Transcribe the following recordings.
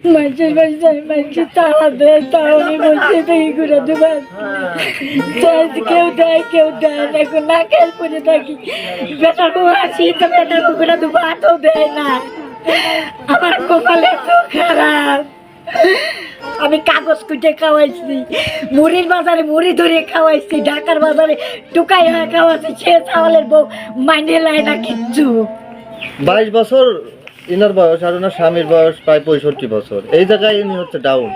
মানুষের বাসায় মানুষের তাড়া দেয়, তাহলে বলছে এইগুলো দেবার কেউ দেয় না, এখন না খেল পরে থাকি। বেটার বউ আসি তো বেটার বুকুরা দেবো, হাতও দেয় না। আমার কপালে তো খারাপ। আমি কাগজ কুটে খাওয়াইছি, মুড়ির বাজারে মুড়ি ধরে খাওয়াইছি, ঢাকার বাজারে টুকাই হয়ে খাওয়াইছি। সে চাওয়ালের বউ মাইনে লাই না কিচ্ছু। 22 বছর ইনার বয়স আর ওনার স্বামীর বয়স প্রায় 65 বছর। এই জায়গায় ইনি হচ্ছে ডাউন।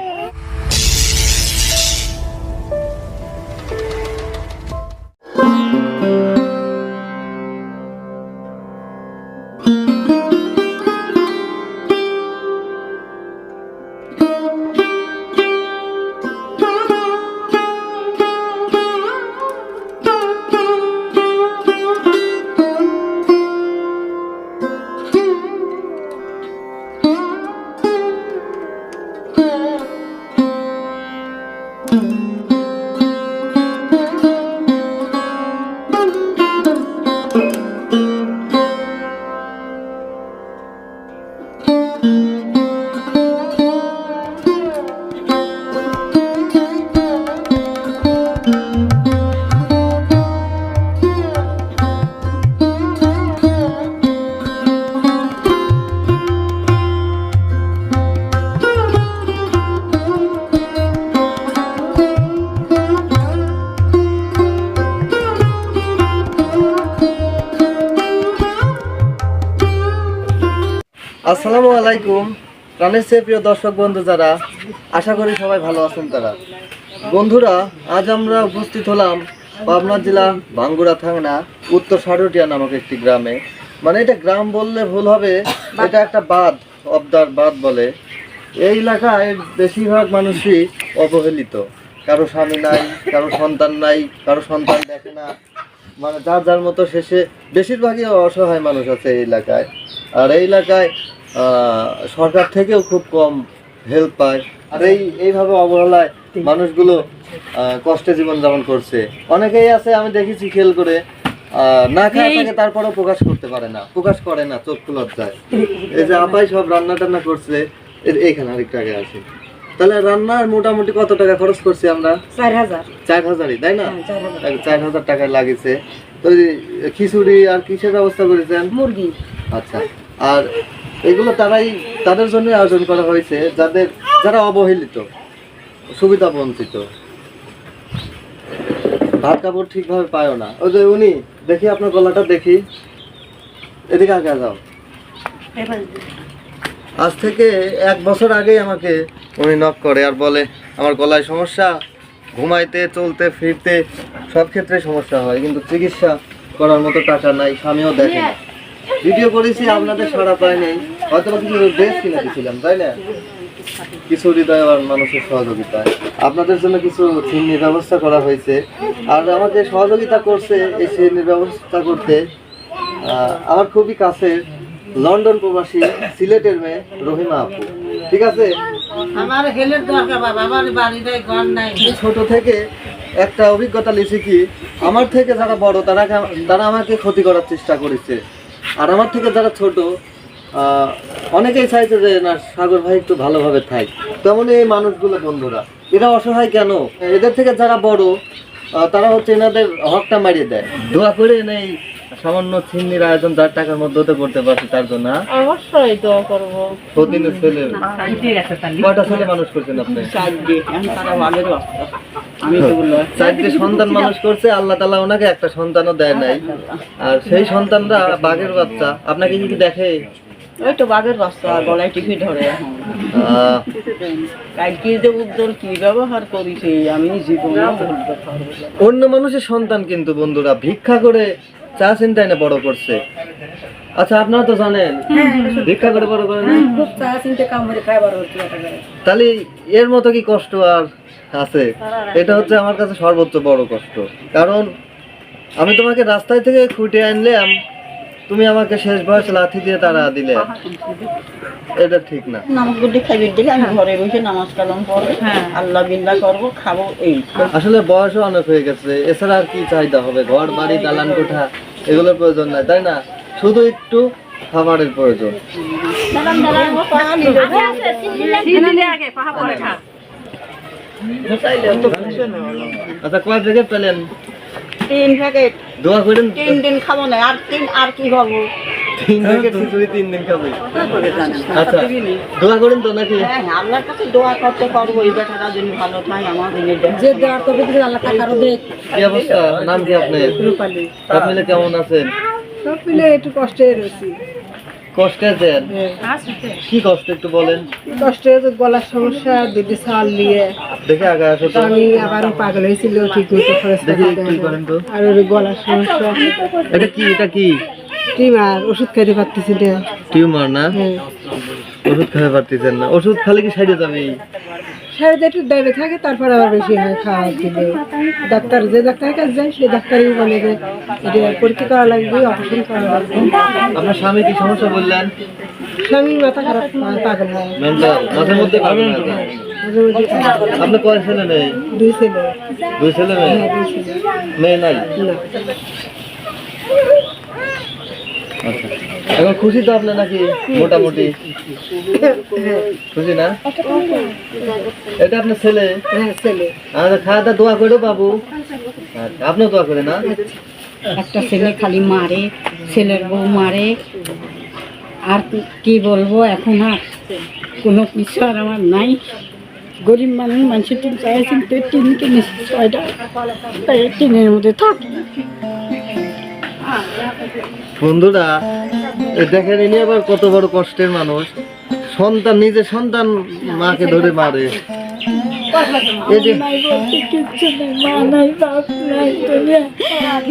আসসালামু আলাইকুম প্রাণের চেয়ে প্রিয় দর্শক বন্ধু যারা, আশা করি সবাই ভালো আছেন তারা। বন্ধুরা, আজ আমরা উপস্থিত হলাম পাবনা জেলা ভাঙ্গুড়া থানা উত্তর সারুটিয়া নামক একটি গ্রামে। মানে এটা গ্রাম বললে ভুল হবে, এটা একটা বাঁধ, অবদার বাঁধ বলে। এই এলাকায় বেশিরভাগ মানুষই অবহেলিত, কারো স্বামী নাই, কারো সন্তান নাই, কারো সন্তান দেখে না, মানে যার যার মতো শেষে বেশিরভাগই অসহায় মানুষ আছে এই এলাকায়। আর এই এলাকায় সরকার থেকেও খুব কম হেল্প পায়। আর এইভাবে অবহেলায় মানুষগুলো কষ্টে জীবনযাপন করছে। অনেকেই আছে আমি দেখেছি খেয়াল করে, না খায় থাকে তারপরেও প্রকাশ করতে পারে না, প্রকাশ করে না, চক্ষু লজ্জায়। এই যে আপাই সব রান্না টান্না করছে, এইখানে আরেকটা আগে আছে। তাহলে রান্নার মোটামুটি কত টাকা খরচ করছি আমরা? 4000ই, তাই না? 4000 টাকা লাগিয়েছে। তো খিচুড়ি আর কিসের ব্যবস্থা করেছেন? মুরগি। আচ্ছা, আর এগুলো তাদের জন্য আয়োজন করা হয়েছে যারা অবহেলিত, সুবিধা বঞ্চিত, ভাত কাপড় ঠিকভাবে পায়ও না। ওই যে উনি, দেখি আপনার গলাটা দেখি, এদিকে আগে যাও। আজ থেকে 1 বছর আগেই আমাকে উনি নক করে আর বলে আমার গলায় সমস্যা, ঘুমাইতে চলতে ফিরতে সব ক্ষেত্রে সমস্যা হয়, কিন্তু চিকিৎসা করার মতো টাকা নাই, স্বামীও দেখে না। ভিডিও করেছি, আপনাদের সাড়া পায় নেই, হয়তো কিছু ড্রেস কিনে দিয়েছিলাম, তাই না? কিছু হৃদয়বান মানুষের সহযোগিতায় আপনাদের জন্য কিছু চিহ্নির ব্যবস্থা করা হয়েছে। আর আমাকে সহযোগিতা করছে এই চিহ্নির ব্যবস্থা করতে আমার খুবই কাছের লন্ডন প্রবাসী সিলেটের মেয়ে রহিমা আপু। ঠিক আছে, আমার হেলের দরকার বাবা, আমার বাড়িতে ঘর নাই। ছোট থেকে একটা অভিজ্ঞতা লিখি কি, আমার থেকে যারা বড় তারা আমাকে ক্ষতি করার চেষ্টা করেছে, আর আমার থেকে যারা ছোট অনেকেই চাইছে যে না সাগর ভাই একটু ভালোভাবে থাক। তেমন এই মানুষগুলো বন্ধুরা, এরা অসহায় কেন? এদের থেকে যারা বড় তারা হচ্ছে এনাদের হকটা মারিয়ে দেয়। দোয়া করে নেই সামান্য ছিন্নির আয়োজন যার টাকার মধ্যে হতে করতে পারছি তার জন্য। অবশ্যই দোয়া করবো। প্রতিদিন ছেলে কয়টা ছেলে মানুষ করছেন আপনি? 4টে সন্তান মানুষ করছে আল্লাহ তাআলা, ওনাকে একটা সন্তানও দেয় নাই। আর সেই সন্তানরা বাঘের বাচ্চা। আপনাকে কি দেখে? ওই তো বাঘের বাচ্চা, গলায় টিপি ধরে। কালকে যে উদ্যোগ কি ব্যবহার করেছে আমি জীবনে বলতে পারবো না। অন্য মানুষের সন্তান কিন্তু বন্ধুরা ভিক্ষা করে চা চিন্তায় না বড় করছে। আচ্ছা, আপনারা তো জানেন ভিক্ষা করে বড় করে না, খুব চা চিনতে কাম করে খাই বড় হচ্ছে। তাহলে এর মতো কি কষ্ট আর আছে? এটা হচ্ছে আমার কাছে সর্বোচ্চ বড় কষ্ট। কারণ আমি তোমাকে রাস্তায় থেকে খুঁটে আনলাম, তুমি আমাকে শেষ বয়সে লাথি দিয়ে তারা দিলে, এটা ঠিক না। নামাজ গুড্ডি খাইবে দিলে আমি ঘরে বসে নামাজ কালাম পড়বো, আল্লাহ বিল্লাহ করবো, খাবো। এই আসলে বয়সও অনেক হয়ে গেছে, এছাড়া আর কি চাহিদা হবে? ঘর বাড়ি দালান কোঠা এগুলোর প্রয়োজন নাই, তাই না? শুধু একটু খাবারের প্রয়োজন। আচ্ছা, কয় প্যাকেট পেলেন? 3 প্যাকেট। দোয়া করেন 3 দিন খাবো না, আর কি খাবো? 3 প্যাকেট খিচুড়ি 3 দিন খাবে। আচ্ছা, দোয়া করেন তো নাকি? হ্যাঁ, আল্লাহর কাছে দোয়া করতে পারবো এই বেটাটা যেন ভালো থাকে, আমার যে দেওয়ার তবে দিকে আল্লাহ তাকারও দেখ। কি অবস্থা? নাম কি আপনার? রূপালী। সব মিলে কেমন আছেন? সব মিলে একটু কষ্টে রয়েছি। কষ্টে আছেন? কি কষ্ট একটু বলেন। কষ্টে তো গলার সমস্যা, দুটি ছাল নিয়ে দেখে আগে আসো তো। আমি আবারও পাগল হয়েছিল, ঠিক হইতে খরচ দেখি একটু করেন তো। আর ওর গলার সমস্যা, এটা কি? এটা কি? টিমার ওষুধ খাইতে পারতেছি না। টিউমার না? হ্যাঁ, ওষুধ খেতে পারতেছেন না? ওষুধ খালে কি সাইডে যাবে? শারীরে একটু দাইবে থাকে, তারপর আবার বেশি হয় খাওয়া দিলে। ডাক্তার যে ডাক্তারের কাছে যায় সেই ডাক্তারই বলে যে এটা পরীক্ষা করা লাগবে, অপারেশন করা লাগবে। আপনার স্বামী কি সমস্যা বললেন? স্বামী মাথা খারাপ হয়, পাগল হয়, মেন্টাল, মাথার মধ্যে পাবেন না? মাঝে মাঝে পাগল হয়। আপনি কয় ছেলে মেয়ে? 2 ছেলে। 2 ছেলে মেয়ে? হ্যাঁ, 2 ছেলে। মেয়ে নাই? না। আচ্ছা, এখন খুশি তো আপনি নাকি মোটামুটি? খুশি না? এটা আপনার ছেলে? হ্যাঁ, ছেলে। আচ্ছা, খাওয়া দাওয়া দোয়া করো বাবু। আচ্ছা, আপনিও দোয়া করে না? একটা ছেলে খালি মারে, ছেলের বউ মারে, আর কি বলবো, এখন আর কোনো কিছু আর আমার নাই। গরিব মানুষের টিন চাইছেন তো টিন কিনেছি 6টা, তাই টিনের মধ্যে থাকি। বন্ধুরা, দেখেন ইনি আবার কত বড় কষ্টের মানুষ। সন্তান, নিজের সন্তান মাকে ধরে মারে। এই যে নাই বলতে কিচ্ছু নেই, মা নাই, বাপ নাই, দুনিয়া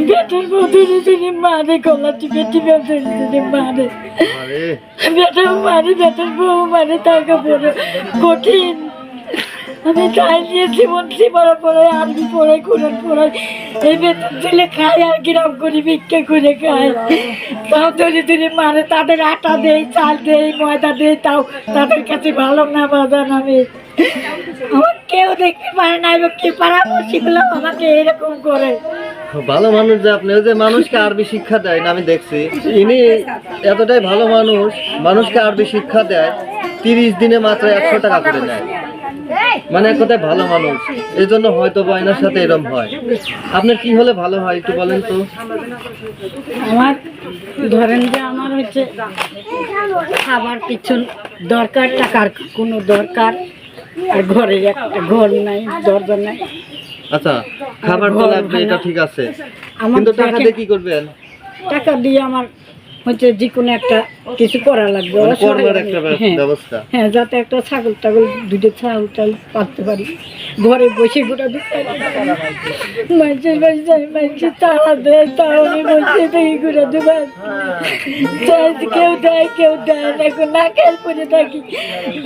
বেটার বউ ধরে ধরে মারে, গলা টিপে টিপে ধরে ধরে মারে, মারে। বেটাও মারে, বেটার বউ মারে, টাকা পড়ে কঠিন। আমি তাই নিয়ে জীবন সীমারা পড়াই, আরবি পড়াই, কোরআন পড়াই, এই বেতন দিলে খাই আর গ্রাম করি, ভিক্ষা করে খাই। তাও ধরে ধরে মারে, তাদের আটা দেই, চাল দেই, ময়দা দেই, তাও তাদের কাছে ভালো না বাজান। আমি আমার কেউ দেখতে পারে না, এবার কি পাড়াপড়শিগুলো আমাকে এরকম করে। ভালো মানুষ যে আপনি, ওই যে মানুষকে আরবি শিক্ষা দেয় না, আমি দেখছি ইনি এতটাই ভালো মানুষ, মানুষকে আরবি শিক্ষা দেয়, 30 দিনে মাত্র 100 টাকা করে নেয়। মানে এক কথায় ভালো মানুষ, এই জন্য হয়তো বা এনার সাথে এরকম হয়। আপনার কি হলে ভালো হয় একটু বলেন তো? আমার ধরেন যে আমার হচ্ছে খাবার কিছু দরকার, টাকার কোনো দরকার, আর ঘরে একটা ঘর নাই, দরজা নাই। আচ্ছা, খাবার তো লাগবে, এটা ঠিক আছে, আমার কিন্তু টাকা দেখেন- দিয়ে কি করবেন? টাকা দিয়ে আমার হচ্ছে যে কোনো একটা কিছু করা লাগবে। মানে কর্মের একটা হ্যাঁ, ব্যবস্থা। হ্যাঁ, যাতে একটা ছাগল টাগল, 2টা ছাগল টাগল পালতে পারি, ঘরে বসে ঘোরা দিতে মানুষের বাড়ি যাই, মানুষের তাড়া দেয়, তাও আমি বসে থাকি ঘোরা দেবার, কেউ দেয় কেউ দেয় না, এখন না খেয়াল করে থাকি।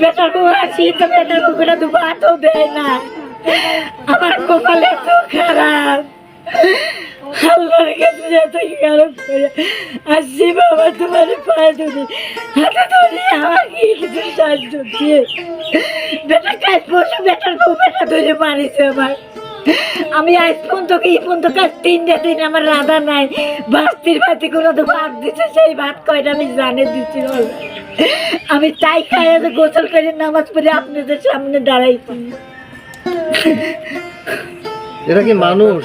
বেটার বউ আসি তো বেটার বউ ঘোরা দেবো, হাতও দেয় না। আমার কপালে তো খারাপ, আল্লাহর কাছে যতই খারাপ করে আসছি, বাবা তোমার পায়ে ধরে, হাতে ধরে আমাকে কিছু সাহায্য দিয়ে। বেটা কাজ বসে বেটার বউ বেটা ধরে মারিছে আমার। আমি আজ পর্যন্ত এই পর্যন্ত কাজ 3টা দিন আমার রাধা নাই, বাস্তির ভাতে কোনো তো ভাত দিচ্ছে, সেই ভাত কয়টা আমি জানে দিচ্ছি। আমি তাই খাই গোসল করে নামাজ পড়ে আপনাদের সামনে দাঁড়াইছি। এটা কি মানুষ?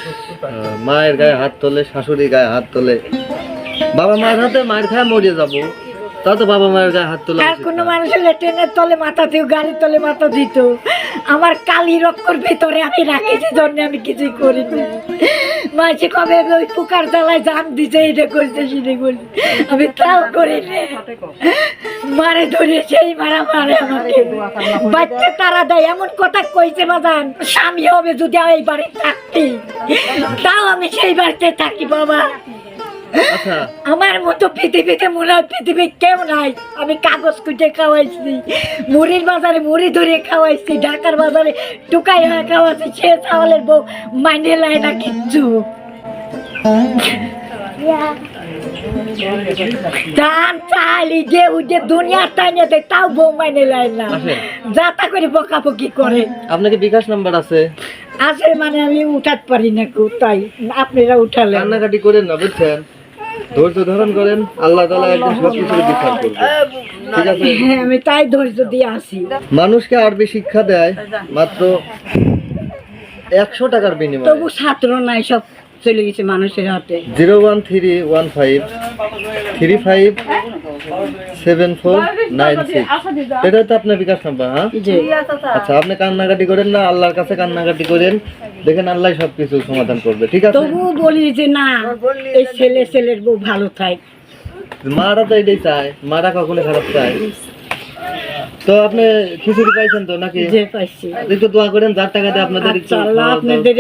মায়ের গায়ে হাত তোলে, শাশুড়ি গায়ে হাত তোলে, বাবা মায়ের হাতে মায়ের খায় মরিয়ে যাবো, তা তো বাবা মায়ের গায়ে হাত তোলা আর উচিত কোনো না। মানুষের ট্রেনের তলে মাথা দিও, গাড়ির তলে মাথা দিত, আমার কালি রক্ষর ভেতরে আমি রাখেছি জন্য আমি কিছুই করিনি। মাঝে কবে ওই পুকার জ্বালায় জান দিছে, এটা করছে সেটা করছে, আমি তাও করিনি। মারে ধরে সেই মারা মারে আমাকে, বাচ্চা তারা দেয়, এমন কথা কইছে বাজান, স্বামী হবে যদি এই বাড়ি থাকতি, তাও আমি সেই বাড়িতে থাকি বাবা। আচ্ছা, আমার মতো পৃথিবীতে মনে হয় পৃথিবী কেউ নাই। আমি কাগজ কুটে খাওয়াইছি, মুড়ির বাজারে মুড়ি ধরে খাওয়াইছি, ঢাকার বাজারে টুকাই হয়ে খাওয়াইছি, সে চাওয়ালের বউ মাইনে লাই না কিচ্ছু। ধান চালি যে উঠে দুনিয়ার টাইনে দেয়, তাও বউ মাইনে লাই না, যাতা করে বকাবকি করে। আপনার কি বিকাশ নাম্বার আছে? আছে, মানে আমি উঠাতে পারি না, তাই আপনারা উঠালেন। কান্নাকাটি করেন না, বুঝছেন? ধৈর্য ধারণ করেন, আল্লাহ তাআলা একদিন সবকিছু বিচার করবে, ঠিক আছে? হ্যাঁ আমি তাই ধৈর্য দিয়ে আসি। মানুষকে আরবি শিক্ষা দেয় মাত্র 100 টাকার বিনিময়ে। তবু ছাত্র নাই, সব চলে গেছে মানুষের হাতে। 01315357496 এটা তো আপনার বিকাশ নাম্বার। হ্যাঁ আচ্ছা, আপনি কান্নাকাটি করেন না, আল্লাহর কাছে কান্নাকাটি করেন, দেখেন আল্লাহ সবকিছু সমাধান করবে, ঠিক আছে? তবু বলি যে না, এই ছেলের বউ ভালো থাক। মারা তো এটাই চায়, মারা কখনো খারাপ চায়। তো আপনি খিচুড়ি পাইছেন তো নাকি? যে পাইছি। একটু দোয়া করেন, যার টাকা দিয়ে আপনাদের একটু আচ্ছা, আল্লাহ আপনাদের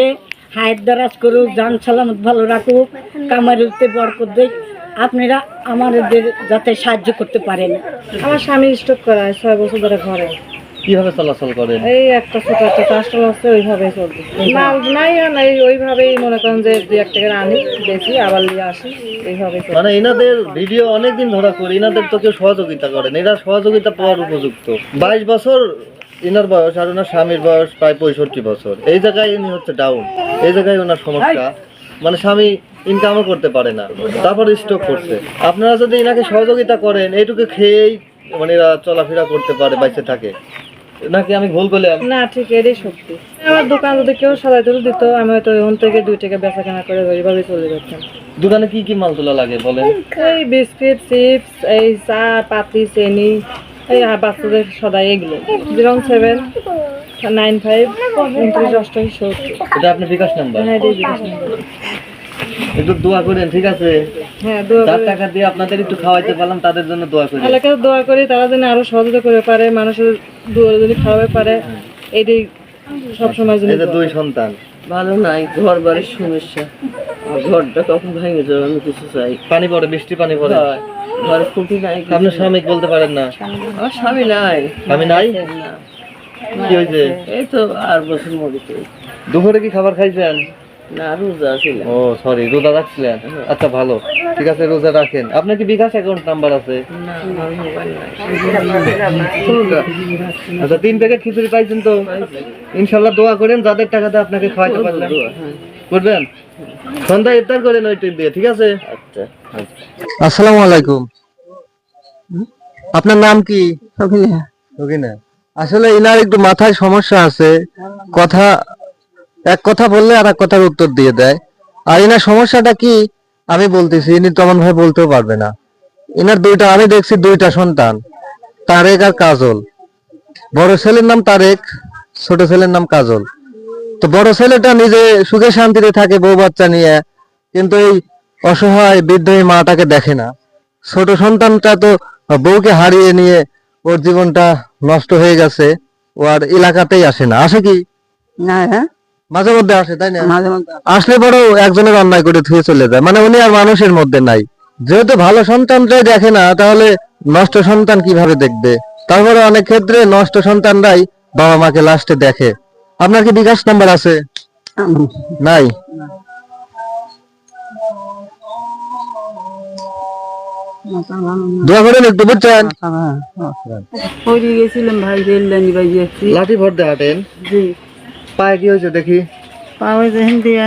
হায়াত দারাজ করুক, জান সালামত ভালো রাখুক, কামারিতে বরকত দেখ, আপনারা আমাদের যাতে সাহায্য করতে পারেন। আমার স্বামী স্টক করা 6 বছর ধরে ঘরে, কিভাবে চলাচল করেন? এই একটা ছোট একটা কাস্টম আছে, ওইভাবেই চলবে। মাল নাই নাই, ওইভাবেই মনে করেন যে 2-1 টাকা আনি, বেশি আবার নিয়ে আসি, এইভাবেই চলবে। মানে এনাদের ভিডিও অনেকদিন ধরা করি, এনাদের তো কেউ সহযোগিতা করেন, এরা সহযোগিতা পাওয়ার উপযুক্ত। 22 বছর এনার বয়স, আর ওনার স্বামীর বয়স প্রায় 65 বছর। এই জায়গায় ইনি হচ্ছে ডাউন, এই জায়গায় ওনার সমস্যা, মানে স্বামী ইনকামও করতে পারে না, তারপর স্ট্রোক করছে। আপনারা যদি এনাকে সহযোগিতা করেন, এইটুকু খেয়েই মানে এরা চলাফেরা করতে পারে, বাইচে থাকে, নাকি আমি ভুল বললাম? না, ঠিক এটাই সত্যি। আমার দোকান যদি কেউ সবাই তুলে দিত, আমি হয়তো ওখান থেকে 2 টাকা বেচা কেনা করে ওইভাবেই চলে যেতাম। দোকানে কি কি মাল তোলা লাগে বলেন? এই বিস্কিট, চিপস, এই চা, পাতি, চিনি, এই বাচ্চাদের সদাই, এগুলো। 079595870। এটা আপনার বিকাশ নাম্বার? হ্যাঁ, এটাই বিকাশ নাম্বার। একটু দোয়া করেন, ঠিক আছে? হ্যাঁ, দোয়া যার করি। টাকা দিয়ে আপনাদের একটু খাওয়াইতে পারলাম, তাদের জন্য দোয়া করি। এলাকায় দোয়া করি, তারা যেন আরো সহযোগিতা করে পারে, মানুষের দুয়ারে যদি খাওয়াতে পারে, এটাই সবসময় জন্য। এই যে 2 সন্তান, ভালো নাই, ঘর বাড়ির সমস্যা, আর ঘরটা কখন ভেঙে যাবে, আমি কিছু চাই। পানি পড়ে, বৃষ্টি পানি পড়ে, ঘরে খুঁটি নাই, আপনার স্বামী বলতে পারেন না? আমার স্বামী নাই। স্বামী নাই? না, কি হয়েছে? এই তো 8 বছর মরিতে। দুপুরে কি খাবার খাইছেন? না, রোজা ছিল। ও সরি, রোজা রাখছিলেন? আচ্ছা ভালো, ঠিক আছে, রোজা রাখেন। আপনার কি বিকাশ অ্যাকাউন্ট নাম্বার আছে? না, আমার মোবাইল নাই। আচ্ছা, 3 প্যাকেট খিচুড়ি পাইছেন তো? ইনশাল্লাহ দোয়া করেন, যাদের টাকা দিয়ে আপনাকে খাওয়াইতে পারলাম করবেন। সন্ধ্যা ইফতার করেন ওই টিপ দিয়ে, ঠিক আছে? আচ্ছা। আসসালামু আলাইকুম। আপনার নাম কি? রবিনা। আসলে ইনার একটু মাথায় সমস্যা আছে, এক কথা বললে আর এক কথার উত্তর দিয়ে দেয়। আর ইনার সমস্যাটা কি আমি বলতেছি, ইনি তেমন ভাবে বলতেও পারবে না। ইনার আমি দেখছি 2টা সন্তান, তারেক আর কাজল। বড় ছেলের নাম তারেক, ছোট ছেলের নাম কাজল। তো বড় ছেলেটা নিজে সুখে শান্তিতে থাকে বউ বাচ্চা নিয়ে, কিন্তু এই অসহায় বৃদ্ধ এই মাটাকে দেখে না। ছোট সন্তানটা তো বউকে হারিয়ে নিয়ে ওর জীবনটা নষ্ট হয়ে গেছে, ও আর এলাকাতেই আসে না। আসে কি না, হ্যাঁ, মাঝে মধ্যে আসে, তাই না? মাঝে মধ্যে আসলে বড় একজনের অন্যায় করে ধুয়ে চলে যায়, মানে উনি আর মানুষের মধ্যে নাই। যেহেতু ভালো সন্তানটাই দেখে না, তাহলে নষ্ট সন্তান কিভাবে দেখবে? তারপরে অনেক ক্ষেত্রে নষ্ট সন্তানরাই বাবা মাকে লাস্টে দেখে। আপনার কি বিকাশ নাম্বার আছে? নাই? দোয়া করেন একটু, বুঝছেন? পড়ে গেছিলাম ভাই, রেললাইনি ভাই যাচ্ছি। লাঠি ভর দিয়ে হাঁটেন। জি, পায়ে কি হয়েছে দেখি? পাওয়া যেখান দিয়ে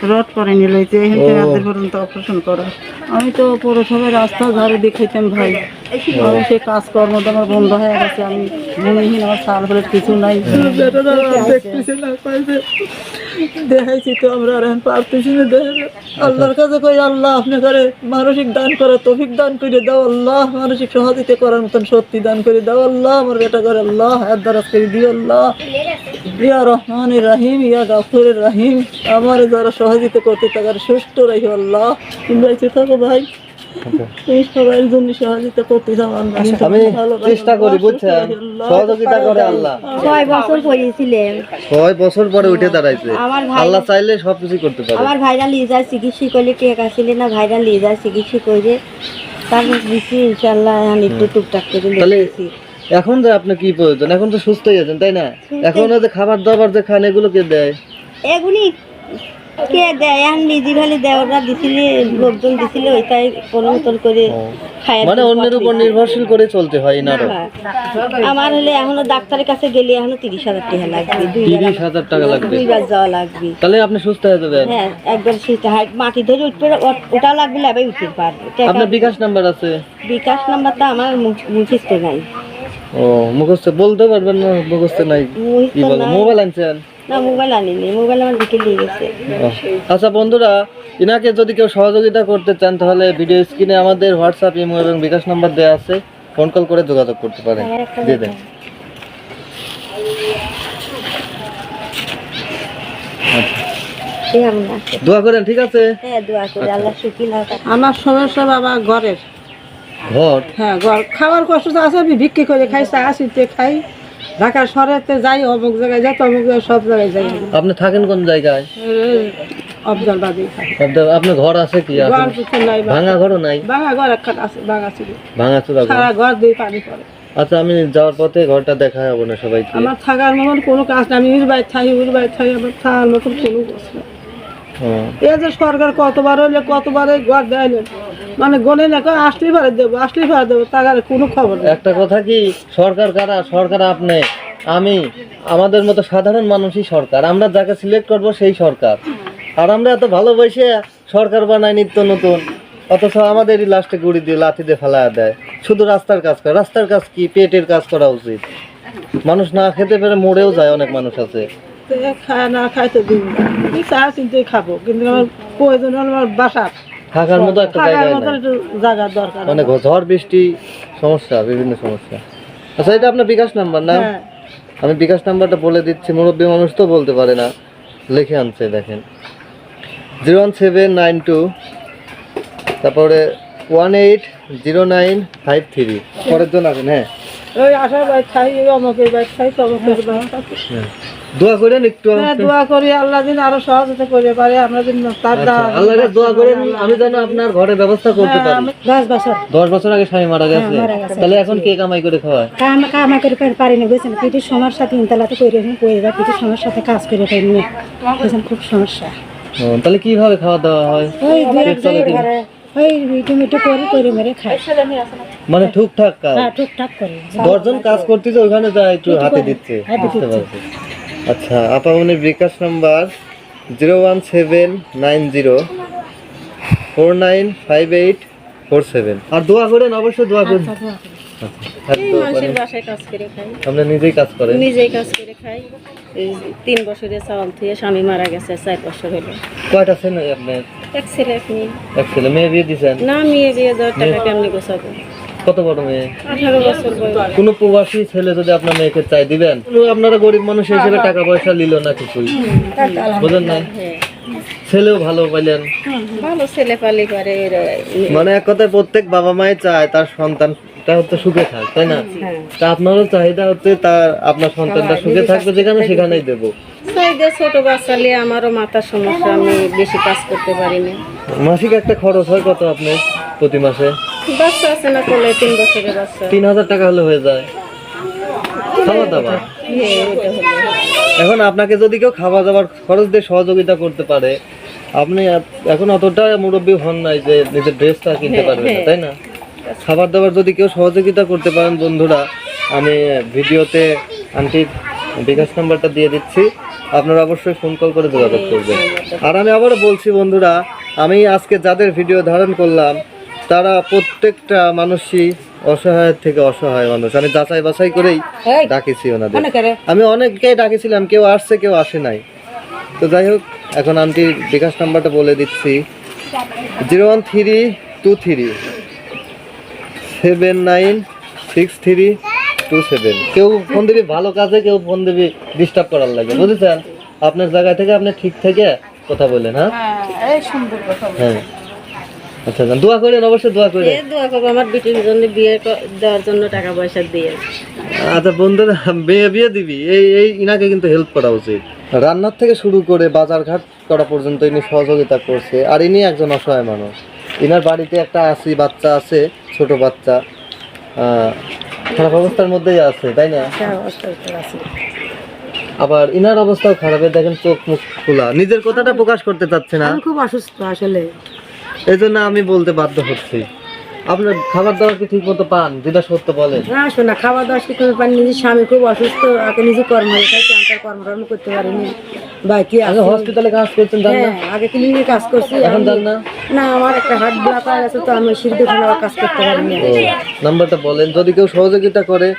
রড করে নিয়ে লইছে, এখান থেকে রাতের পর্যন্ত অপারেশন করা। আমি তো পৌরসভায় রাস্তা ধারে দেখাইতাম ভাই, আর সে কাজকর্ম তো আমার বন্ধ হয়ে গেছে। আমি ভূমিহীন, আমার সাল বলে কিছু নাই। দেখাইছি তো আমরা আর এখন পারতেছি না। আল্লাহর কাছে কই, আল্লাহ আপনি করে মানসিক দান করে তৌফিক দান করে দাও আল্লাহ, মানসিক সহযোগিতা করার মতন শক্তি দান করে দাও আল্লাহ, আমার বেটা করে আল্লাহ হায়াত দারাজ করে দিও আল্লাহ। ইয়া রহমানির রহিম, ইয়া গাফুরির রহিম, আমার যারা সহযোগিতা করতে তাদের সুস্থ রাখো আল্লাহ। তোমরা এসে থাকো ভাই, এই সবার জন্য সহযোগিতা করতে যাও আল্লাহ। আমি চেষ্টা করি, বুঝছেন? সহযোগিতা করে আল্লাহ। 6 বছর পড়েছিলেন, 6 বছর পরে উঠে দাঁড়াইছে। আমার ভাই- আল্লাহ চাইলে সবকিছু করতে পারে। আমার ভাইরা লিজার চিকিৎসা করলে টেকা ছিল না, ভাইরা লিজার চিকিৎসা করে তারপর দিচ্ছি ইনশাল্লাহ, এখন একটু টুকটাক করে তাহলে লিখতেছি। এখন যে আপনার কি প্রয়োজন? এখন তো সুস্থই আছেন, তাই না? এখন যে খাবার দাবার যে খান, এগুলো কে দেয়? এগুলি কে দেয় এখন নিজে খালি দেওয়াটা দিছিল, লোকজন দিছিল, ওইটাই কোনো মতন করে খায়। মানে অন্যের উপর নির্ভরশীল করে চলতে হয় ইনারও। আমার হলে এখনো ডাক্তারের কাছে গেলে এখনো 30,000 টাকা লাগবে, 30,000 টাকা লাগবে, 2 বার যাওয়া লাগবে। তাহলে আপনি সুস্থ হয়ে যাবেন। হ্যাঁ একবার সেটা মাটি ধরে উঠবে, ওটাও লাগবে, আবার উঠতে পারবে। আপনার বিকাশ নাম্বার আছে? বিকাশ নাম্বারটা আমার মুখস্থ নাই। ও মুখস্থ বলতে পারবেন না? মুখস্থ নাই কি বলবো, মোবাইল আনছেন না? মোবাইল আনিনি, মোবাইল আমার দিকে নিয়ে গেছে। আচ্ছা বন্ধুরা, ইনাকে যদি কেউ সহযোগিতা করতে চান তাহলে ভিডিও স্ক্রিনে আমাদের হোয়াটসঅ্যাপ, ইমো এবং বিকাশ নাম্বার দেওয়া আছে, ফোন কল করে যোগাযোগ করতে পারেন। দিয়ে দেন। দোয়া করেন, ঠিক আছে? হ্যাঁ দোয়া করি, আল্লাহ সুখী না। আমার সমস্যা বাবা ঘরের। ঘর? হ্যাঁ ঘর খাওয়ার কষ্ট তো আছে, আমি বিক্রি করে খাই, চা আসিতে খাই, ঢাকা শহরেতে যাই, অমুক জায়গায় যাই, তমুক জায়গায়, সব জায়গায় যাই। আপনি থাকেন কোন জায়গায়? অবজারবাদী আপনার ঘর আছে কি? ঘর কিছু নাই, ভাঙা ঘরও নাই? ভাঙা ঘর একখান আছে, ভাঙা ছিল, ভাঙা চুরা ঘর। সারা ঘর দিয়ে পানি পড়ে। আচ্ছা আমি যাওয়ার পথে ঘরটা দেখা হবে না সবাইকে? আমার থাকার মতন কোনো কাজ নেই, আমি উর বাইর থাকি, উর বাইর থাকি, আমার থাকার মতন কোনো কাজ নেই। এই যে সরকার কতবার হইলে কতবার ঘর দেয়, মানে গনে না আসলেই ভাড়া দেবো, আসলেই ভাড়া দেবো, তার কোনো খবর নেই। একটা কথা কি, সরকার কারা? সরকার আপনি, আমি, আমাদের মতো সাধারণ মানুষই সরকার। আমরা যাকে সিলেক্ট করব সেই সরকার। আর আমরা এত ভালোবাসে সরকার বানাই নিত্য নতুন, অথচ আমাদেরই লাস্টে গুড়ি দিয়ে লাথি দিয়ে ফেলা দেয়। শুধু রাস্তার কাজ করে। রাস্তার কাজ কি? পেটের কাজ করা উচিত। মানুষ না খেতে পেরে মরেও যায়, অনেক মানুষ আছে। খায় না খাই তো দিন চা চিনতে খাবো, কিন্তু আমার প্রয়োজন হলো আমার বাসার থাকার মতো একটা থাকার জায়গা মতো নাই। একটু জায়গার দরকার। মানে ঝড় বৃষ্টি সমস্যা, বিভিন্ন সমস্যা। আচ্ছা এটা আপনার বিকাশ নাম্বার না? হ্যাঁ। আমি বিকাশ নাম্বারটা বলে দিচ্ছি, মুরব্বী মানুষ তো বলতে পারে না, লিখে আনছে দেখেন। 01792 তারপরে 180953। পরের জন আছেন? হ্যাঁ ওই আশার বাইর খাই, ওই অমকের বাইর খাই, তমকের বাইর খাই। দোয়া করেন একটু। হ্যাঁ দোয়া করি, আল্লাহ দিন আরো সহজতা করে পারে, আমরা দিন তার আল্লাহর কাছে দোয়া করেন, আমি যেন আপনার ঘরের ব্যবস্থা করতে পারি। 10 বছর 10 বছর আগে স্বামী মারা গেছে, তাহলে এখন কে কামাই করে খাওয়ায়? কামা করে পারি না, বুঝছেন? পিঠির সমস্যা, 3 তলাতে করে পড়ে, পিঠির সমস্যাতে কাজ করে পারি না, বুঝছেন? খুব সমস্যা। তাহলে কিভাবে খাওয়া দাওয়া হয়? ওই 2-1 জায়গায় ওই টমেটো করে মেরে খাই। মানে টুকটাক কাজ? হ্যাঁ টুকটাক করে। 10 জন কাজ করতেছে, ওখানে যা একটু হাতে দিচ্ছে, বুঝতে পারছি। আচ্ছা আপা মনির বিকাশ নাম্বার 01790495847। আর দোয়া করেন, অবশ্যই দোয়া করেন। বাসায় কাজ করে খাই, আপনি নিজেই কাজ করেন? নিজেই কাজ করে খাই। 3 বছরের চাউল থেকে স্বামী মারা গেছে, 4 বছর হলো। কয়টা ছেলে আপনার? এক ছেলে এক মেয়ে। এক ছেলে। মেয়ে বিয়ে দিয়েছেন? না মেয়ে বিয়ে দেওয়ার টাকা কেমনি গোছাবো? কত বড় মেয়ে? 18 বছর বয়স। কোনো প্রবাসী ছেলে যদি আপনার মেয়েকে চাই দিবেন? আপনারা গরিব মানুষ হিসেবে টাকা পয়সা নিল না কিছুই, বুঝলেন না? ছেলেও ভালো পাইলেন, ভালো ছেলে পালি করে। মানে এক কথায় প্রত্যেক বাবা মায়ে চায় তার সন্তানটা হচ্ছে সুখে থাক, তাই না? তা আপনারও চাহিদা হচ্ছে তার আপনার সন্তানটা সুখে থাকবে, যেখানে সেখানেই দেবো। ছোট বাচ্চা নিয়ে আমারও মাথার সমস্যা, আমি বেশি কাজ করতে পারি না। মাসিক একটা খরচ হয় কত আপনি প্রতি মাসে? বাচ্চা আছে না কোলে, 3 বছরের বাচ্চা। 3000 টাকা হলে হয়ে যায় খাওয়া দাওয়া। এখন আপনাকে যদি কেউ খাওয়া দাওয়ার খরচ দিয়ে সহযোগিতা করতে পারে, আপনি এখন অতটা মুরব্বী হন নাই যে নিজের ড্রেসটা কিনতে পারবেন না, তাই না? খাবার দাবার যদি কেউ সহযোগিতা করতে পারেন বন্ধুরা, আমি ভিডিওতে আন্টির বিকাশ নাম্বারটা দিয়ে দিচ্ছি, আপনারা অবশ্যই ফোন কল করে যোগাযোগ করবেন। আর আমি আবারও বলছি বন্ধুরা, আমি আজকে যাদের ভিডিও ধারণ করলাম তারা প্রত্যেকটা মানুষই অসহায়ের থেকে অসহায় মানুষ। আমি যাচাই বাছাই করেই ডাকেছি ওনাদের। আমি অনেককেই ডাকেছিলাম, কেউ আসছে কেউ আসে নাই। তো যাই হোক, এখন আন্টির বিকাশ নাম্বারটা বলে দিচ্ছি, 01323796327। কেউ ফোন দিবি ভালো কাজে, কেউ ফোন দিবি ডিস্টার্ব করার লাগে, বুঝেছেন? আপনার জায়গা থেকে আপনি ঠিক থেকে কথা বলেন। হ্যাঁ হ্যাঁ আচ্ছা দোয়া করেন, অবশ্যই দোয়া করেন। দোয়া করবো আমার বিটির জন্য, বিয়ে দেওয়ার জন্য টাকা পয়সা দিয়ে। আচ্ছা বন্ধুরা, বিয়ে দিবি, এই ইনাকে কিন্তু হেল্প করা উচিত। রান্নার থেকে শুরু করে বাজার ঘাট করা পর্যন্ত ইনি সহযোগিতা করছে। আর ইনি একজন অসহায় মানুষ। ইনার বাড়িতে একটা বাচ্চা আছে, ছোট বাচ্চা, খারাপ অবস্থার মধ্যেই আছে, তাই না? আবার ইনার অবস্থাও খারাপ, এই দেখেন চোখ মুখ খোলা, নিজের কথাটা প্রকাশ করতে চাচ্ছে না, আমি খুব অসুস্থ আসলে। এই জন্য আমি বলতে বাধ্য হচ্ছি। আপনার খাবার দাবার কি ঠিক মতো পান? যেটা সত্য বলেন। না শোনা, খাওয়া দাওয়া ঠিক করে পানি, নিজের স্বামী খুব অসুস্থ, আগে নিজে কর্ম খাইছি, আমি তার কর্মকর্ম করতে পারিনি। বাকি আগে হসপিটালে কাজ করছেন, জান না? হ্যাঁ, আগে ক্লিনিকে কাজ করছি। এখন জান না? না, আমার একটা হার্ট ব্লক হয়ে গেছে, তো আমি সিঁড়ি দোকানে আবার কাজ করতে পারিনি। ও, নাম্বারটা বলেন যদি কেউ সহযোগিতা করে।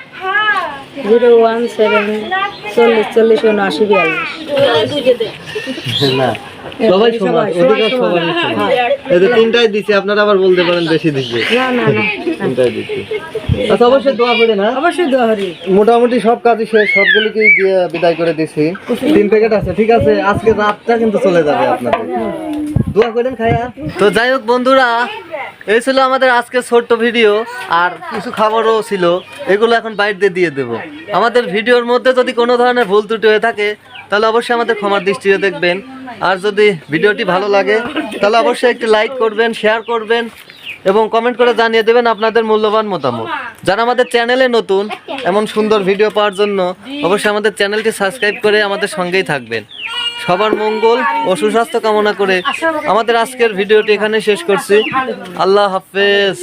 017 40 40 79 42। না, সবাই সমান, অধিকার সবারই সমান। এই যে তিনটাই দিছি, আপনারা আবার বলতে পারেন বেশি দিছে। না না না, তিনটাই দিছি। আচ্ছা, অবশ্যই দোয়া করে না। অবশ্যই দোয়া করি। মোটামুটি সব কাজই শেষ, সবগুলিকে দিয়ে বিদায় করে দিছি। 3 প্যাকেট আছে, ঠিক আছে। আজকে রাতটা কিন্তু চলে যাবে আপনাদের, দোয়া করেন খায়া। তো যাই হোক বন্ধুরা, এই ছিল আমাদের আজকে ছোট্ট ভিডিও, আর কিছু খাবারও ছিল, এগুলো এখন বাইরে দিয়ে দেব। আমাদের ভিডিওর মধ্যে যদি কোনো ধরনের ভুল ত্রুটি হয়ে থাকে তাহলে অবশ্যই আমাদের ক্ষমার দৃষ্টিতে দেখবেন। আর যদি ভিডিওটি ভালো লাগে তাহলে অবশ্যই একটি লাইক করবেন, শেয়ার করবেন এবং কমেন্ট করে জানিয়ে দেবেন আপনাদের মূল্যবান মতামত। যারা আমাদের চ্যানেলে নতুন, এমন সুন্দর ভিডিও পাওয়ার জন্য অবশ্যই আমাদের চ্যানেলটি সাবস্ক্রাইব করে আমাদের সঙ্গেই থাকবেন। সবার মঙ্গল ও সুস্বাস্থ্য কামনা করে আমাদের আজকের ভিডিওটি এখানে শেষ করছি। আল্লাহ হাফেজ।